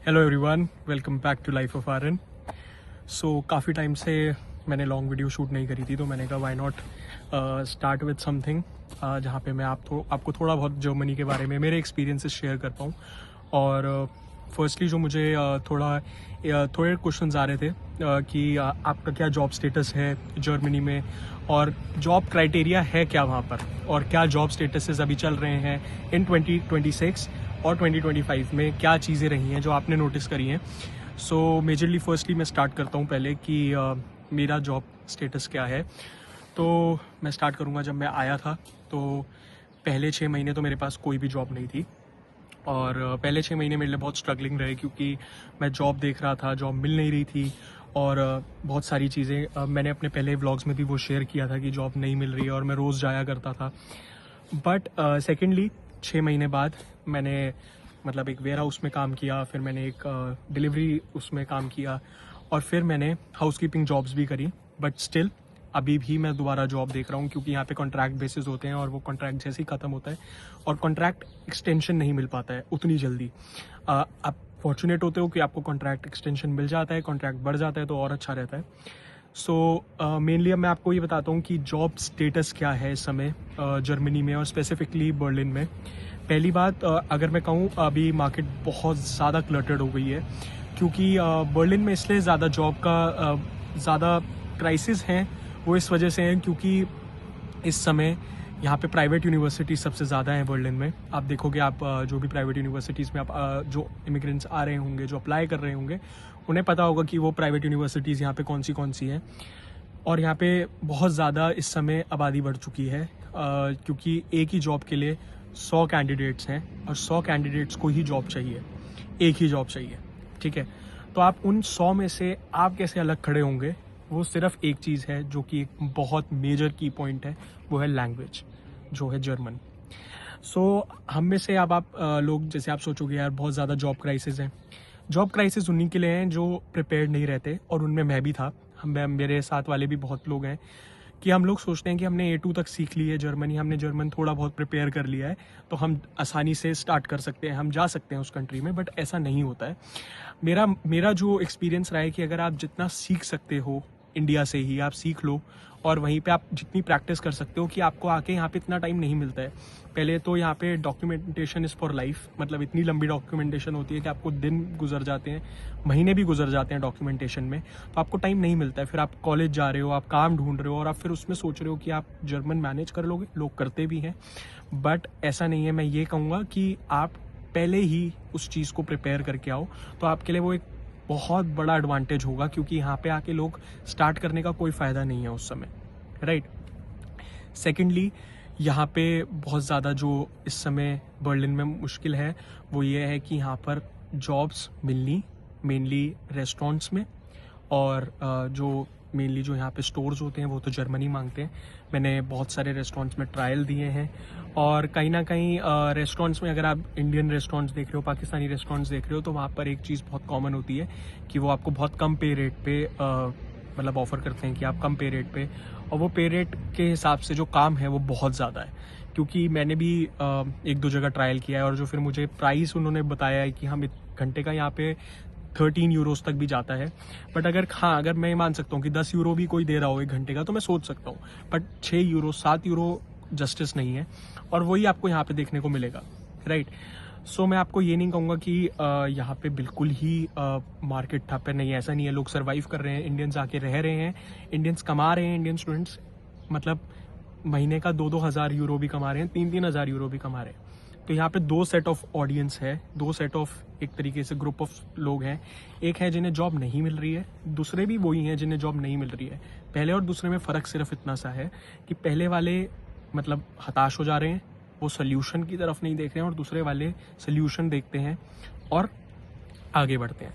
Hello everyone, welcome back to life of Aryan. So काफ़ी time से मैंने लॉन्ग वीडियो शूट नहीं करी थी, तो मैंने कहा why not start with something जहाँ पे मैं आपको थोड़ा बहुत जर्मनी के बारे में मेरे एक्सपीरियंसेस शेयर कर पाऊँ। और फर्स्टली जो मुझे थोड़े क्वेश्चंस आ रहे थे कि आपका क्या जॉब स्टेटस है जर्मनी में, और जॉब क्राइटेरिया है क्या वहाँ पर, और क्या जॉब स्टेटसेस अभी चल रहे हैं इन 2026 और 2025 में, क्या चीज़ें रही हैं जो आपने नोटिस करी हैं। सो मेजरली फर्स्टली मैं स्टार्ट करता हूँ पहले कि मेरा जॉब स्टेटस क्या है। तो मैं स्टार्ट करूँगा, जब मैं आया था तो पहले 6 महीने तो मेरे पास कोई भी जॉब नहीं थी, और पहले 6 महीने मेरे लिए बहुत स्ट्रगलिंग रहे क्योंकि मैं जॉब देख रहा था, जॉब मिल नहीं रही थी, और बहुत सारी चीज़ें मैंने अपने पहले व्लॉग्स में भी वो शेयर किया था कि जॉब नहीं मिल रही है और मैं रोज़ जाया करता था। बट सेकेंडली 6 महीने बाद मैंने मतलब एक वेयर हाउस में काम किया, फिर मैंने एक डिलीवरी उसमें काम किया, और फिर मैंने हाउसकीपिंग जॉब्स भी करी। बट स्टिल अभी भी मैं दोबारा जॉब देख रहा हूँ क्योंकि यहाँ पे कॉन्ट्रैक्ट बेसिस होते हैं, और वो कॉन्ट्रैक्ट जैसे ही ख़त्म होता है और कॉन्ट्रैक्ट एक्सटेंशन नहीं मिल पाता है उतनी जल्दी। आप फॉर्चुनेट होते हो कि आपको कॉन्ट्रैक्ट एक्सटेंशन मिल जाता है, कॉन्ट्रैक्ट बढ़ जाता है तो और अच्छा रहता है। सो मेनली अब मैं आपको ये बताता हूँ कि जॉब स्टेटस क्या है इस समय जर्मनी में, और स्पेसिफिकली बर्लिन में। पहली बात, अगर मैं कहूँ अभी मार्केट बहुत ज़्यादा क्लटर्ड हो गई है क्योंकि बर्लिन में इसलिए ज़्यादा जॉब का ज़्यादा क्राइसिस हैं, वो इस वजह से हैं क्योंकि इस समय यहाँ पे प्राइवेट यूनिवर्सिटी सबसे ज़्यादा हैं बर्लिन में। आप देखोगे, आप जो भी प्राइवेट यूनिवर्सिटीज़ में आप जो इमिग्रेंट्स आ रहे होंगे, जो अप्लाई कर रहे होंगे, उन्हें पता होगा कि वो प्राइवेट यूनिवर्सिटीज़ यहाँ पे कौन सी हैं। और यहाँ पे बहुत ज़्यादा इस समय आबादी बढ़ चुकी है क्योंकि एक ही जॉब के लिए 100 कैंडिडेट्स हैं, और 100 कैंडिडेट्स को ही जॉब चाहिए, एक ही जॉब चाहिए। ठीक है, तो आप उन 100 में से आप कैसे अलग खड़े होंगे, वो सिर्फ एक चीज़ है जो कि एक बहुत मेजर की पॉइंट है, वो है लैंग्वेज, जो है जर्मन। सो हम में से अब आप लोग जैसे आप सोचोगे यार बहुत ज़्यादा जॉब क्राइसिस है। जॉब क्राइसिस उन्हीं के लिए हैं जो प्रिपेयर्ड नहीं रहते, और उनमें मैं भी था। मेरे साथ वाले भी बहुत लोग हैं कि हम लोग सोचते हैं कि हमने A2 तक सीख ली है जर्मनी, हमने जर्मन थोड़ा बहुत प्रिपेयर कर लिया है तो हम आसानी से स्टार्ट कर सकते हैं, हम जा सकते हैं उस कंट्री में। बट ऐसा नहीं होता है। मेरा जो एक्सपीरियंस रहा है कि अगर आप जितना सीख सकते हो इंडिया से ही आप सीख लो, और वहीं पे आप जितनी प्रैक्टिस कर सकते हो, कि आपको आके यहाँ पे इतना टाइम नहीं मिलता है। पहले तो यहाँ पे डॉक्यूमेंटेशन इज़ फॉर लाइफ, मतलब इतनी लंबी डॉक्यूमेंटेशन होती है कि आपको दिन गुजर जाते हैं, महीने भी गुजर जाते हैं डॉक्यूमेंटेशन में, तो आपको टाइम नहीं मिलता है। फिर आप कॉलेज जा रहे हो, आप काम ढूंढ रहे हो, और आप फिर उसमें सोच रहे हो कि आप जर्मन मैनेज कर लोगे। लोग करते भी हैं, बट ऐसा नहीं है। मैं ये कहूँगा कि आप पहले ही उस चीज़ को प्रिपेयर करके आओ, तो आपके लिए वो एक बहुत बड़ा एडवांटेज होगा, क्योंकि यहाँ पे आके लोग स्टार्ट करने का कोई फ़ायदा नहीं है उस समय, राइट। सेकेंडली, यहाँ पे बहुत ज़्यादा जो इस समय बर्लिन में मुश्किल है वो ये है कि यहाँ पर जॉब्स मिलनी मेनली रेस्टोरेंट्स में, और जो मेनली जो यहाँ पे स्टोर्स होते हैं वो तो जर्मनी मांगते हैं। मैंने बहुत सारे रेस्टोरेंट्स में ट्रायल दिए हैं, और कहीं ना कहीं रेस्टोरेंट्स में अगर आप इंडियन रेस्टोरेंट्स देख रहे हो, पाकिस्तानी रेस्टोरेंट्स देख रहे हो, तो वहाँ पर एक चीज़ बहुत कॉमन होती है कि वो आपको बहुत कम पे रेट पे मतलब ऑफ़र करते हैं कि आप कम पे रेट पे, और वो पे रेट के हिसाब से जो काम है वो बहुत ज़्यादा है। क्योंकि मैंने भी 1-2 जगह ट्रायल किया है, और जो फिर मुझे प्राइस उन्होंने बताया है कि हम घंटे का यहाँ पे 13 यूरोस तक भी जाता है। बट अगर मैं मान सकता हूँ कि 10 यूरो भी कोई दे रहा हो 1 घंटे का, तो मैं सोच सकता हूँ। बट 6 यूरो 7 यूरो जस्टिस नहीं है, और वही आपको यहाँ पे देखने को मिलेगा, राइट। सो मैं आपको ये नहीं कहूँगा कि यहाँ पे बिल्कुल ही मार्केट ठप है, नहीं, ऐसा नहीं है। लोग सर्वाइव कर रहे हैं, इंडियंस आके रह रहे हैं, इंडियंस कमा रहे हैं, इंडियन स्टूडेंट्स मतलब महीने का 2-2 हज़ार यूरो भी कमा रहे हैं, 3-3 हज़ार यूरो भी कमा रहे हैं। तो यहाँ पे 2 सेट ऑफ ऑडियंस है, 2 सेट ऑफ एक तरीके से ग्रुप ऑफ लोग हैं। एक है जिन्हें जॉब नहीं मिल रही है, दूसरे भी वही हैं जिन्हें जॉब नहीं मिल रही है। पहले और दूसरे में फ़र्क सिर्फ इतना सा है कि पहले वाले मतलब हताश हो जा रहे हैं, वो सोल्यूशन की तरफ नहीं देख रहे हैं, और दूसरे वाले सोल्यूशन देखते हैं और आगे बढ़ते हैं।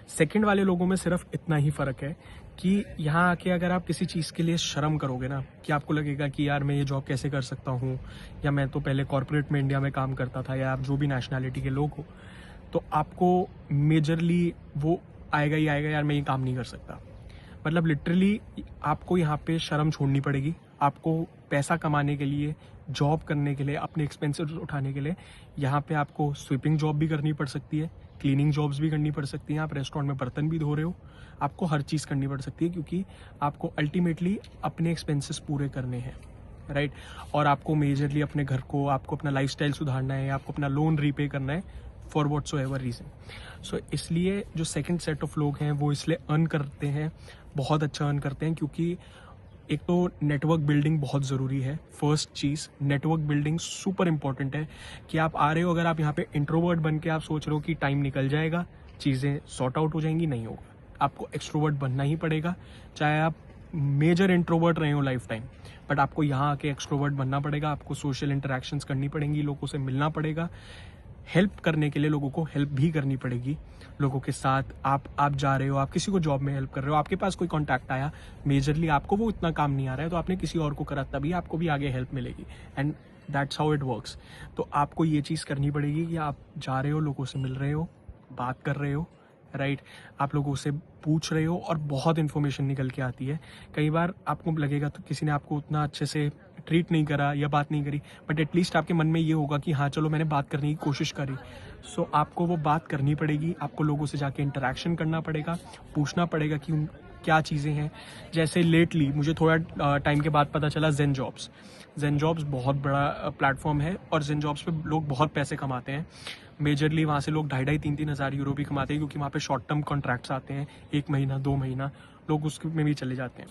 सेकंड वाले लोगों में सिर्फ इतना ही फ़र्क है कि यहाँ आके अगर आप किसी चीज़ के लिए शर्म करोगे ना, कि आपको लगेगा कि यार मैं ये जॉब कैसे कर सकता हूँ, या मैं तो पहले कॉर्पोरेट में इंडिया में काम करता था, या आप जो भी नेशनैलिटी के लोग हो, तो आपको मेजरली वो आएगा ही आएगा, यार मैं ये काम नहीं कर सकता। मतलब लिटरली आपको यहाँ पे शर्म छोड़नी पड़ेगी। आपको पैसा कमाने के लिए, जॉब करने के लिए, अपने एक्सपेंसेस उठाने के लिए यहाँ पे आपको स्वीपिंग जॉब भी करनी पड़ सकती है, क्लीनिंग जॉब्स भी करनी पड़ सकती हैं, आप रेस्टोरेंट में बर्तन भी धो रहे हो, आपको हर चीज़ करनी पड़ सकती है, क्योंकि आपको अल्टीमेटली अपने एक्सपेंसेस पूरे करने हैं, राइट। और आपको मेजरली अपने घर को, आपको अपना लाइफस्टाइल सुधारना है, आपको अपना लोन रीपे करना है फॉर व्हाटसोएवर रीज़न। सो इसलिए जो सेकंड सेट ऑफ लोग हैं वो इसलिए अर्न करते हैं, बहुत अच्छा अर्न करते हैं, क्योंकि एक तो नेटवर्क बिल्डिंग बहुत ज़रूरी है। फर्स्ट चीज़ नेटवर्क बिल्डिंग सुपर इंपॉर्टेंट है कि आप आ रहे हो, अगर आप यहाँ पे इंट्रोवर्ट बन के आप सोच रहे हो कि टाइम निकल जाएगा, चीज़ें सॉर्ट आउट हो जाएंगी, नहीं होगा। आपको एक्सट्रोवर्ट बनना ही पड़ेगा, चाहे आप मेजर इंट्रोवर्ट रहे हो लाइफ टाइम, बट आपको यहाँ आके एक्सट्रोवर्ट बनना पड़ेगा। आपको सोशल इंटरेक्शंस करनी पड़ेंगी, लोगों से मिलना पड़ेगा, हेल्प करने के लिए लोगों को हेल्प भी करनी पड़ेगी। लोगों के साथ आप जा रहे हो, आप किसी को जॉब में हेल्प कर रहे हो, आपके पास कोई कॉन्टैक्ट आया, मेजरली आपको वो इतना काम नहीं आ रहा है तो आपने किसी और को करा, तभी आपको भी आगे हेल्प मिलेगी, and that's how it works. तो आपको ये चीज़ करनी पड़ेगी कि आप जा रहे हो, लोगों से मिल रहे हो, बात कर रहे हो, राइट। आप लोगों से पूछ रहे हो और बहुत इन्फॉर्मेशन निकल के आती है। कई बार आपको लगेगा तो किसी ने आपको उतना अच्छे से ट्रीट नहीं करा या बात नहीं करी, बट एटलीस्ट आपके मन में ये होगा कि हाँ चलो मैंने बात करने की कोशिश करी। सो आपको वो बात करनी पड़ेगी, आपको लोगों से जाके इंटरेक्शन करना पड़ेगा, पूछना पड़ेगा कि क्या चीज़ें हैं। जैसे लेटली मुझे थोड़ा टाइम के बाद पता चला ज़ेन जॉब्स बहुत बड़ा प्लेटफॉर्म है और ज़ेन जॉब्स पे लोग बहुत पैसे कमाते हैं। मेजरली वहाँ से लोग 2,500-3,000 हज़ार यूरो भी कमाते हैं, क्योंकि वहाँ पे शॉर्ट टर्म कॉन्ट्रैक्ट्स आते हैं, 1 महीना 2 महीना, लोग उसमें भी चले जाते हैं।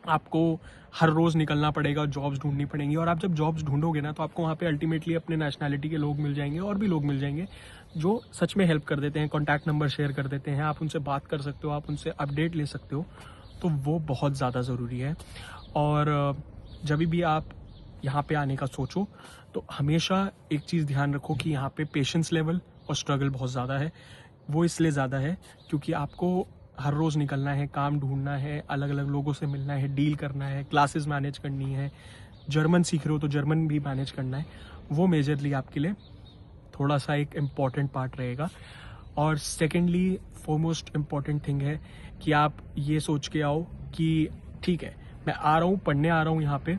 आपको हर रोज़ निकलना पड़ेगा, जॉब्स ढूंढनी पड़ेंगी, और आप जब जॉब्स ढूंढोगे ना तो आपको वहाँ पे अल्टीमेटली अपने नेशनैलिटी के लोग मिल जाएंगे और भी लोग मिल जाएंगे जो सच में हेल्प कर देते हैं, कॉन्टैक्ट नंबर शेयर कर देते हैं, आप उनसे बात कर सकते हो, आप उनसे अपडेट ले सकते हो। तो वो बहुत ज़्यादा ज़रूरी है। और जब भी आप यहाँ पे आने का सोचो तो हमेशा एक चीज़ ध्यान रखो कि यहाँ पे पेशेंस लेवल और स्ट्रगल बहुत ज़्यादा है। वो इसलिए ज़्यादा है क्योंकि आपको हर रोज़ निकलना है, काम ढूंढना है, अलग अलग लोगों से मिलना है, डील करना है, क्लासेस मैनेज करनी है, जर्मन सीख रहे हो तो जर्मन भी मैनेज करना है। वो मेजरली आपके लिए थोड़ा सा एक इम्पॉर्टेंट पार्ट रहेगा। और सेकेंडली फॉरमोस्ट इम्पॉर्टेंट थिंग है कि आप ये सोच के आओ कि ठीक है मैं आ रहा हूँ, पढ़ने आ रहा हूँ यहाँ पे,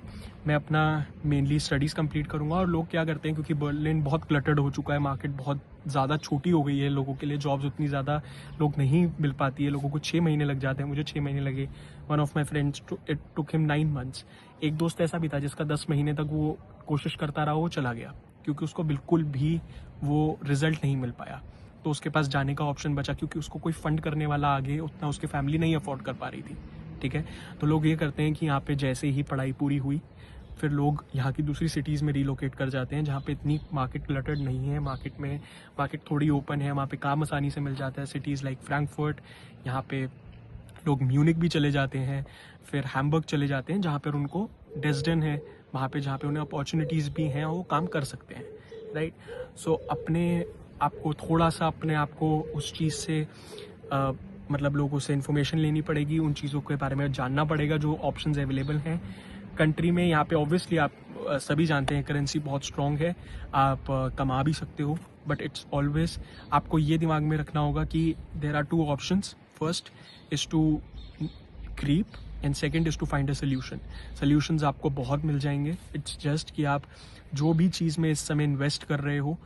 मैं अपना मेनली स्टडीज़ कंप्लीट करूँगा। और लोग क्या करते हैं, क्योंकि बर्लिन बहुत क्लटर्ड हो चुका है, मार्केट बहुत ज़्यादा छोटी हो गई है लोगों के लिए, जॉब्स उतनी ज़्यादा लोग नहीं मिल पाती है, लोगों को 6 महीने लग जाते हैं, मुझे 6 महीने लगे। One of my friends it took him 9 months। एक दोस्त ऐसा भी था जिसका 10 महीने तक वो कोशिश करता रहा, वो चला गया क्योंकि उसको बिल्कुल भी वो रिजल्ट नहीं मिल पाया। तो उसके पास जाने का ऑप्शन बचा क्योंकि उसको कोई फंड करने वाला आगे उतना उसकी फैमिली नहीं अफोर्ड कर पा रही थी, ठीक है। तो लोग ये करते हैं कि यहाँ पे जैसे ही पढ़ाई पूरी हुई फिर लोग यहाँ की दूसरी सिटीज़ में रिलोकेट कर जाते हैं जहाँ पे इतनी मार्केट क्लटर्ड नहीं है, मार्केट थोड़ी ओपन है, वहाँ पे काम आसानी से मिल जाता है। सिटीज़ लाइक फ्रैंकफर्ट, यहाँ पे लोग म्यूनिक भी चले जाते हैं, फिर हैम्बर्ग चले जाते हैं जहाँ पर उनको डेस्डन है, वहाँ पे जहाँ पे उन्हें अपॉर्चुनिटीज़ भी हैं और वो काम कर सकते हैं, राइट। सो आपको थोड़ा सा अपने आप को उस चीज़ से मतलब लोगों से इन्फॉर्मेशन लेनी पड़ेगी, उन चीज़ों के बारे में जानना पड़ेगा जो ऑप्शंस अवेलेबल हैं कंट्री में। यहाँ पे ऑब्वियसली आप सभी जानते हैं करेंसी बहुत स्ट्रॉन्ग है, आप कमा भी सकते हो, बट इट्स ऑलवेज आपको ये दिमाग में रखना होगा कि there are 2 options. First is to creep and second is to find a solution. Solutions आपको बहुत मिल जाएंगे, इट्स जस्ट कि आप जो भी चीज़ में इस समय इन्वेस्ट कर रहे हो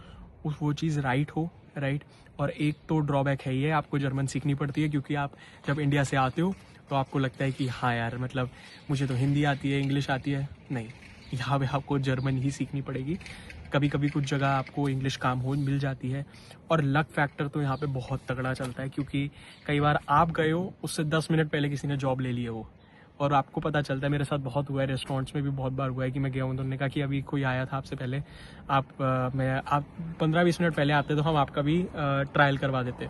वो चीज़ राइट हो, राइट। और एक तो ड्रॉबैक है ये, आपको जर्मन सीखनी पड़ती है क्योंकि आप जब इंडिया से आते हो तो आपको लगता है कि हाँ यार मतलब मुझे तो हिंदी आती है, इंग्लिश आती है, नहीं, यहाँ पे आपको जर्मन ही सीखनी पड़ेगी। कभी कभी कुछ जगह आपको इंग्लिश काम हो मिल जाती है, और लक फैक्टर तो यहाँ पे बहुत तगड़ा चलता है क्योंकि कई बार आप गए हो उससे 10 मिनट पहले किसी ने जॉब ले ली है वो, और आपको पता चलता है। मेरे साथ बहुत हुआ है, रेस्टोरेंट्स में भी बहुत बार हुआ है कि मैं गया हूँ तो उन्होंने कहा कि अभी कोई आया था आपसे पहले, आप 15-20 मिनट पहले आते तो हम आपका भी ट्रायल करवा देते।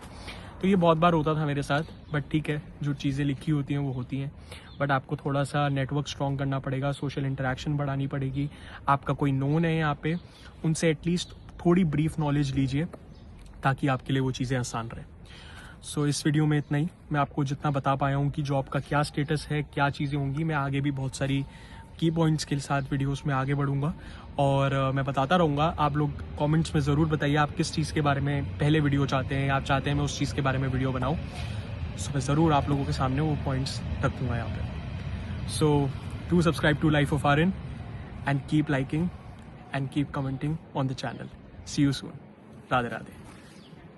तो ये बहुत बार होता था मेरे साथ, बट ठीक है, जो चीज़ें लिखी होती हैं वो होती हैं। बट आपको थोड़ा सा नेटवर्क स्ट्रॉन्ग करना पड़ेगा, सोशल इंटरेक्शन बढ़ानी पड़ेगी। आपका कोई नोन है यहाँ पे, उनसे एटलीस्ट थोड़ी ब्रीफ नॉलेज लीजिए ताकि आपके लिए वो चीज़ें आसान रहे। सो इस वीडियो में इतना ही। मैं आपको जितना बता पाया हूँ कि जॉब का क्या स्टेटस है, क्या चीज़ें होंगी, मैं आगे भी बहुत सारी की पॉइंट्स के साथ वीडियोस में आगे बढ़ूंगा और मैं बताता रहूँगा। आप लोग कमेंट्स में ज़रूर बताइए आप किस चीज़ के बारे में पहले वीडियो चाहते हैं, आप चाहते हैं मैं उस चीज़ के बारे में वीडियो बनाऊँ। सो मैं ज़रूर आप लोगों के सामने वो पॉइंट्स रखूँगा यहाँ पे। So do subscribe to life of Aryan and keep liking and keep commenting on the channel. See you soon. Radhe Radhe.